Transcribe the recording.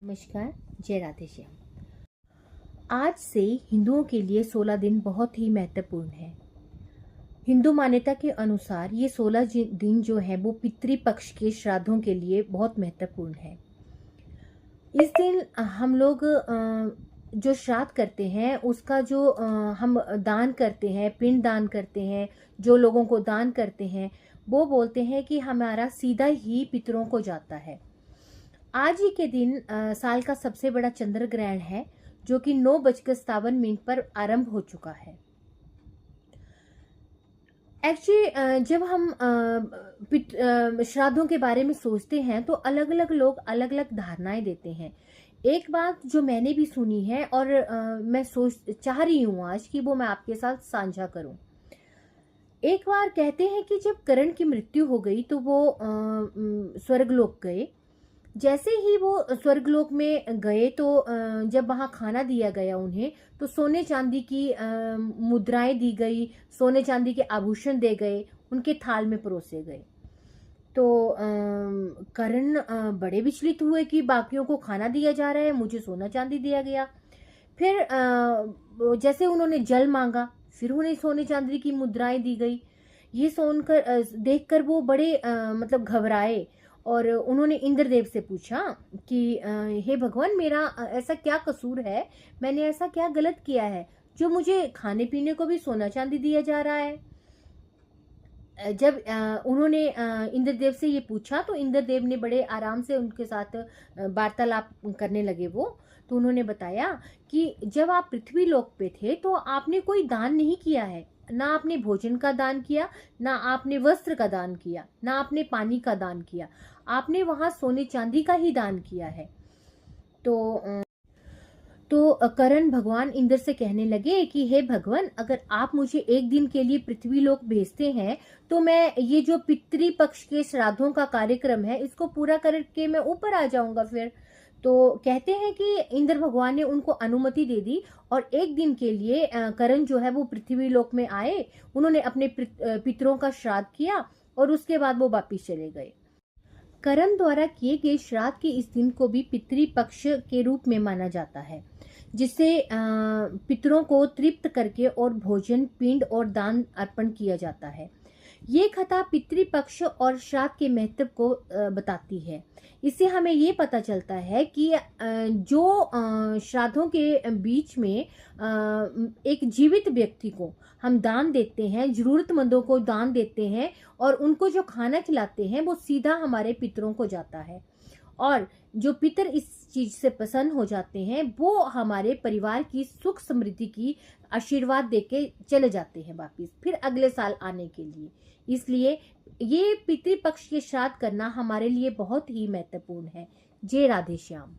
नमस्कार। जय राधे श्याम। आज से हिंदुओं के लिए 16 दिन बहुत ही महत्वपूर्ण है। हिंदू मान्यता के अनुसार ये 16 दिन जो है वो पितृपक्ष के श्राद्धों के लिए बहुत महत्वपूर्ण है। इस दिन हम लोग जो श्राद्ध करते हैं उसका जो हम दान करते हैं, पिंड दान करते हैं, जो लोगों को दान करते हैं वो बोलते हैं कि हमारा सीधा ही पितरों को जाता है। आज ही के दिन साल का सबसे बड़ा चंद्र ग्रहण है जो कि 9:57 पर आरंभ हो चुका है। एक्चुअली जब हम श्राद्धों के बारे में सोचते हैं तो अलग अलग लोग अलग अलग धारणाएं देते हैं। एक बात जो मैंने भी सुनी है और मैं चाह रही हूँ आज कि वो मैं आपके साथ साझा करूं। एक बार कहते हैं कि जब करण की मृत्यु हो गई तो वो स्वर्गलोक गए। जैसे ही वो स्वर्गलोक में गए तो जब वहां खाना दिया गया उन्हें तो सोने चांदी की मुद्राएं दी गई, सोने चांदी के आभूषण दे गए, उनके थाल में परोसे गए। तो करण बड़े विचलित हुए कि बाकियों को खाना दिया जा रहा है, मुझे सोना चांदी दिया गया। फिर जैसे उन्होंने जल मांगा, फिर उन्हें सोने चांदी की मुद्राएं दी गई। ये सुनकर देखकर वो बड़े मतलब घबराए और उन्होंने इंद्रदेव से पूछा कि हे भगवान, मेरा ऐसा क्या कसूर है, मैंने ऐसा क्या गलत किया है जो मुझे खाने पीने को भी सोना चांदी दिया जा रहा है। जब उन्होंने इंद्रदेव से ये पूछा तो इंद्रदेव ने बड़े आराम से उनके साथ वार्तालाप करने लगे। वो तो उन्होंने बताया कि जब आप पृथ्वी लोक पे थे तो आपने कोई दान नहीं किया है, ना आपने भोजन का दान किया, ना आपने वस्त्र का दान किया, ना आपने पानी का दान किया, आपने वहां सोने चांदी का ही दान किया है। तो करण भगवान इंद्र से कहने लगे कि हे भगवान, अगर आप मुझे एक दिन के लिए पृथ्वी लोक भेजते हैं तो मैं ये जो पितृपक्ष के श्राद्धों का कार्यक्रम है इसको पूरा करके मैं ऊपर आ जाऊंगा। फिर तो कहते हैं कि इंद्र भगवान ने उनको अनुमति दे दी और एक दिन के लिए करण जो है वो पृथ्वी लोक में आए। उन्होंने अपने पितरों का श्राद्ध किया और उसके बाद वो वापिस चले गए। करण द्वारा किए गए श्राद्ध के इस दिन को भी पितृपक्ष के रूप में माना जाता है, जिससे पितरों को तृप्त करके और भोजन, पिंड और दान अर्पण किया जाता है। ये कथा पितृपक्ष और श्राद्ध के महत्व को बताती है। इससे हमें ये पता चलता है कि जो श्राद्धों के बीच में एक जीवित व्यक्ति को हम दान देते हैं, जरूरतमंदों को दान देते हैं और उनको जो खाना खिलाते हैं वो सीधा हमारे पितरों को जाता है। और जो पितर इस चीज से प्रसन्न हो जाते हैं वो हमारे परिवार की सुख समृद्धि की आशीर्वाद देके चले जाते हैं वापिस फिर अगले साल आने के लिए। इसलिए ये पितृपक्ष के श्राद्ध करना हमारे लिए बहुत ही महत्वपूर्ण है। जय राधे श्याम।